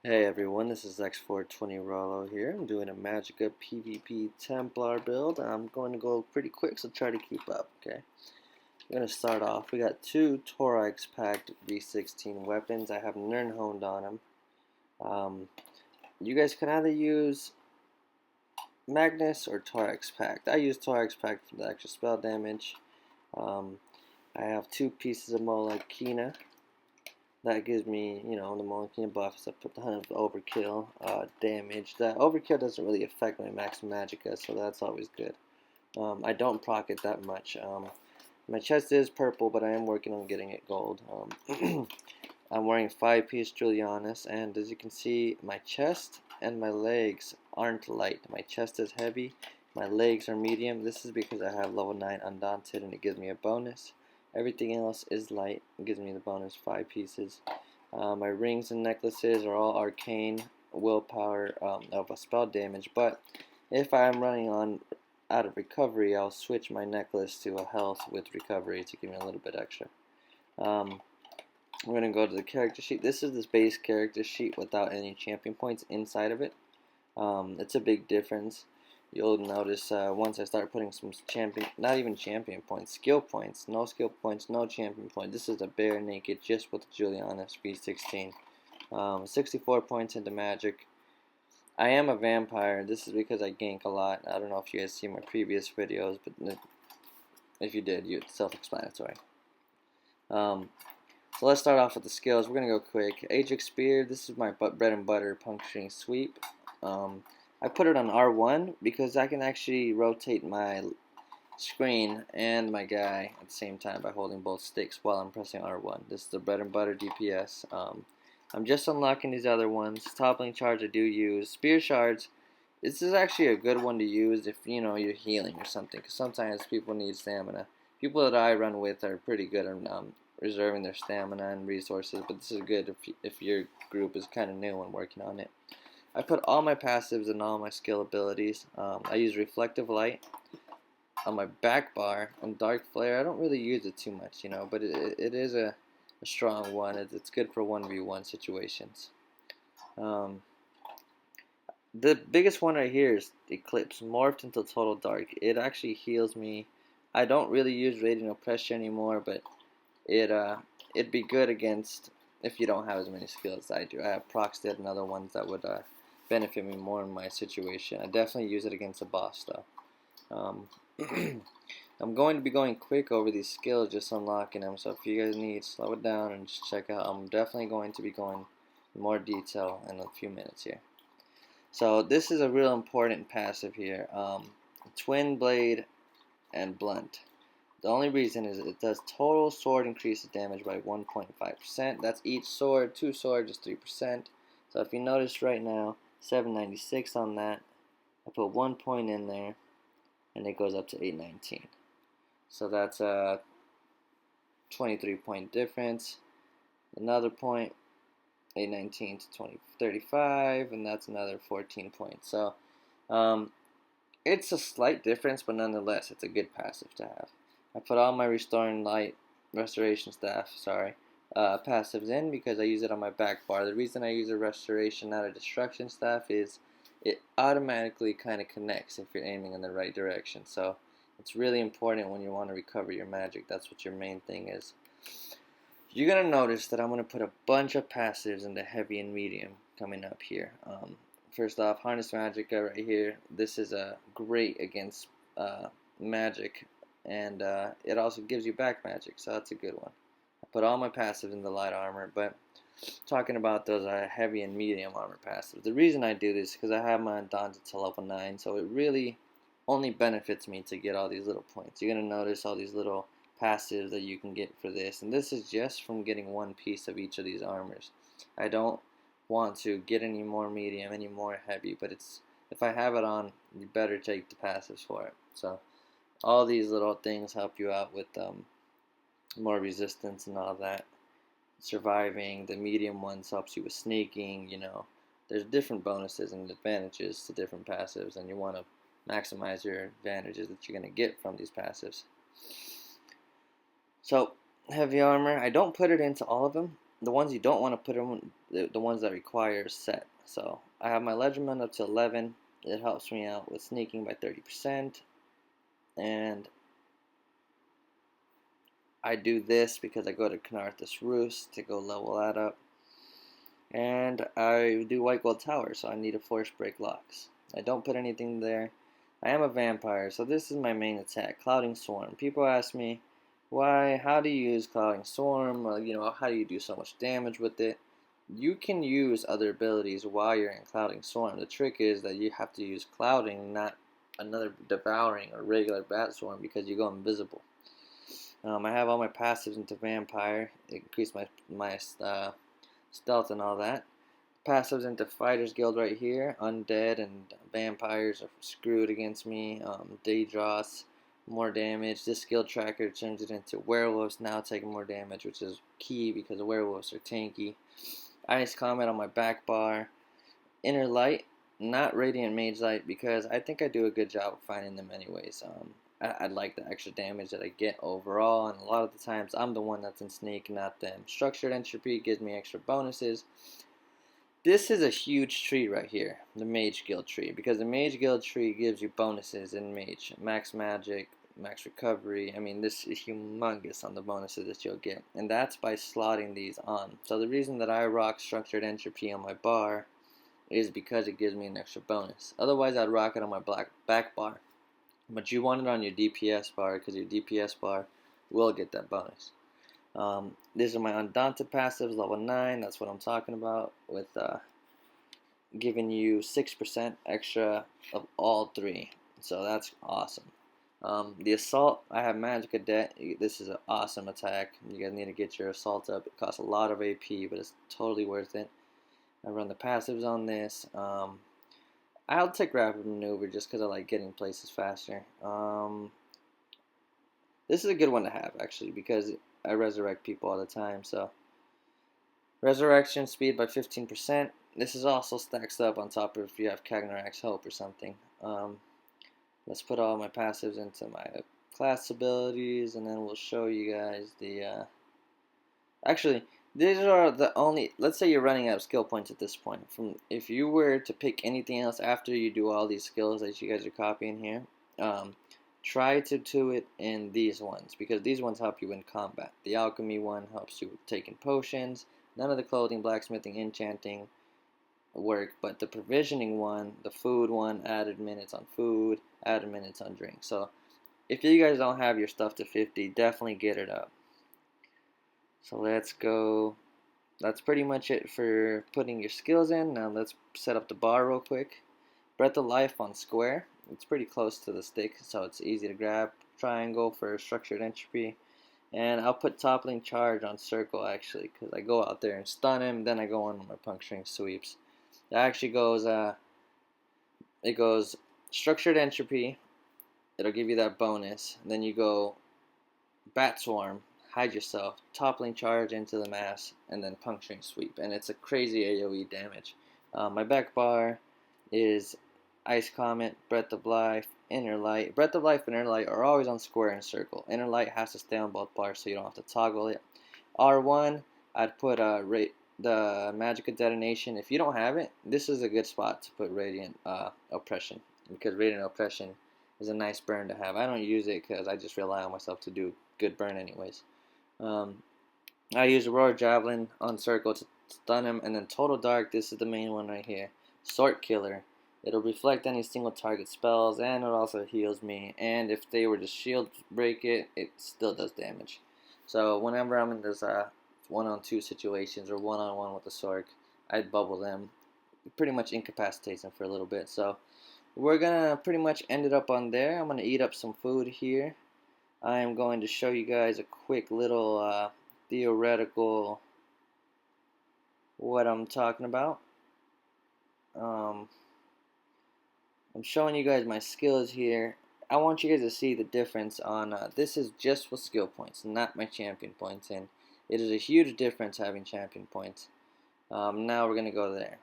Hey everyone, this is X420 Rollo here. I'm doing a Magicka PVP Templar build. I'm going to go pretty quick, so try to keep up, okay? I'm going to start off. We got two Thorax packed V16 weapons. I have Nirnhoned on them. You guys can either use Magnus or Thorax packed. I use Thorax packed for the extra spell damage. I have two pieces of Molekina. That gives me, the Molekina buffs. I put a ton of overkill damage. That overkill doesn't really affect my max Magicka, so that's always good. I don't proc it that much. My chest is purple, but I am working on getting it gold. I'm wearing 5-piece Julianus, and as you can see, my chest and my legs aren't light. My chest is heavy, my legs are medium. This is because I have level 9 Undaunted, and it gives me a bonus. Everything else is light. It gives me the bonus 5 pieces. My rings and necklaces are all arcane willpower of a spell damage, but if I'm running on out of recovery, I'll switch my necklace to a health with recovery to give me a little bit extra. We're going to go to the character sheet. This is this base character sheet without any champion points inside of it. It's a big difference. You'll notice once I start putting some not even champion points, skill points. No skill points, no champion points. This is a bare naked just with Julianus V16. 64 points into magic. I am a vampire. This is because I gank a lot. I don't know if you guys see my previous videos, but if you did, it's self-explanatory. So let's start off with the skills. We're going to go quick. Ajax Spear, this is my bread and butter puncturing sweep. I put it on R1 because I can actually rotate my screen and my guy at the same time by holding both sticks while I'm pressing R1. This is the bread and butter DPS. I'm just unlocking these other ones. Toppling charge I do use. Spear shards, this is actually a good one to use if you're healing or something, because sometimes people need stamina. People that I run with are pretty good at reserving their stamina and resources, but this is good if your group is kind of new and working on it. I put all my passives and all my skill abilities. I use Reflective Light on my back bar and Dark Flare. I don't really use it too much, but it is a strong one. It's good for 1v1 situations. The biggest one right here is Eclipse, morphed into Total Dark. It actually heals me. I don't really use Radiant Pressure anymore, but it'd be good against if you don't have as many skills as I do. I have Proxted and other ones that would benefit me more in my situation. I definitely use it against a boss though. I'm going to be going quick over these skills, just unlocking them, so if you guys need, slow it down and just check out. I'm definitely going to be going in more detail in a few minutes here. So this is a real important passive here. Twin Blade and Blunt. The only reason is it does total sword increases damage by 1.5%. That's each sword. 2 swords is 3%. So if you notice right now, 796 on that. I put 1 point in there, and it goes up to 819. So that's a 23-point difference. Another point, 819 to 2035, and that's another 14 points. So it's a slight difference, but nonetheless, it's a good passive to have. I put all my restoration passives in because I use it on my back bar. The reason I use a restoration, not a destruction staff, is it automatically kind of connects if you're aiming in the right direction. So it's really important when you want to recover your magic. That's what your main thing is. You're going to notice that I'm going to put a bunch of passives into heavy and medium coming up here. First off, Harness Magicka right here. This is great against magic, and it also gives you back magic, so that's a good one. I put all my passives in the light armor, but talking about those heavy and medium armor passives, the reason I do this is because I have my Undaunted to level 9, so it really only benefits me to get all these little points. You're going to notice all these little passives that you can get for this, and this is just from getting one piece of each of these armors. I don't want to get any more medium, any more heavy, but if I have it on, you better take the passives for it. So all these little things help you out with more resistance and all that. Surviving, the medium ones helps you with sneaking, There's different bonuses and advantages to different passives, and you want to maximize your advantages that you're going to get from these passives. So, heavy armor, I don't put it into all of them. the ones you don't want to put in, the ones that require set. So I have my Legerdman up to 11. It helps me out with sneaking by 30%, and I do this because I go to Knarthus Roost to go level that up. And I do White Gold Tower, so I need a Force Break Locks. I don't put anything there. I am a vampire, so this is my main attack, Clouding Swarm. People ask me, how do you use Clouding Swarm? Or, how do you do so much damage with it? You can use other abilities while you're in Clouding Swarm. The trick is that you have to use Clouding, not another Devouring or regular Bat Swarm, because you go invisible. I have all my passives into Vampire, increase my stealth and all that. Passives into Fighters Guild right here. Undead and vampires are screwed against me. Daedros, more damage. This skill tracker turns it into werewolves now taking more damage, which is key because the werewolves are tanky. Ice Comet on my back bar. Inner Light, not Radiant Mage Light, because I think I do a good job of finding them anyways. I like the extra damage that I get overall, and a lot of the times I'm the one that's in sneak, not them. Structured Entropy gives me extra bonuses. This is a huge tree right here, the Mage Guild tree, because the Mage Guild tree gives you bonuses in Mage. Max Magic, Max Recovery. I mean, this is humongous on the bonuses that you'll get, and that's by slotting these on. So the reason that I rock Structured Entropy on my bar is because it gives me an extra bonus. Otherwise, I'd rock it on my back bar. But you want it on your DPS bar because your DPS bar will get that bonus. These are my Undaunted passives, level 9. That's what I'm talking about, with giving you 6% extra of all three. So that's awesome. The Assault, I have Magicka Debt. This is an awesome attack. You guys need to get your Assault up. It costs a lot of AP, but it's totally worth it. I run the passives on this. I'll take Rapid Maneuver just because I like getting places faster. This is a good one to have, actually, because I resurrect people all the time. So, resurrection speed by 15%. This is also stacks up on top of if you have Kagnarak's Hope or something. Let's put all my passives into my class abilities, and then we'll show you guys the... Actually, these are the only... Let's say you're running out of skill points at this point. If you were to pick anything else after you do all these skills that you guys are copying here, try to do it in these ones, because these ones help you in combat. The Alchemy one helps you with taking potions. None of the Clothing, Blacksmithing, Enchanting work, but the Provisioning one, the Food one, added minutes on food, added minutes on drink. So if you guys don't have your stuff to 50, definitely get it up. So let's go. That's pretty much it for putting your skills in. Now let's set up the bar real quick. Breath of Life on square. It's pretty close to the stick, so it's easy to grab. Triangle for Structured Entropy. And I'll put Toppling Charge on circle, actually, because I go out there and stun him, then I go on my Puncturing Sweeps. It actually goes, it goes Structured Entropy. It'll give you that bonus. And then you go Bat Swarm, hide yourself, Toppling Charge into the mass, and then Puncturing Sweep. And it's a crazy AoE damage. My back bar is Ice Comet, Breath of Life, Inner Light. Breath of Life and Inner Light are always on square and circle. Inner Light has to stay on both bars so you don't have to toggle it. R1, I'd put the Magicka Detonation. If you don't have it, this is a good spot to put Radiant Oppression, because Radiant Oppression is a nice burn to have. I don't use it because I just rely on myself to do good burn anyways. I use Aurora Javelin on circle to stun him, and then Total Dark, this is the main one right here. Sword Killer. It'll reflect any single target spells, and it also heals me. And if they were to shield break it, it still does damage. So whenever I'm in this one-on-2 situations or one-on-one with the Sork, I'd bubble them. It pretty much incapacitates them for a little bit. So we're gonna pretty much end it up on there. I'm gonna eat up some food here. I am going to show you guys a quick little theoretical what I'm talking about. I'm showing you guys my skills here. I want you guys to see the difference on, this is just with skill points, not my champion points, and it is a huge difference having champion points. Now we're going to go there.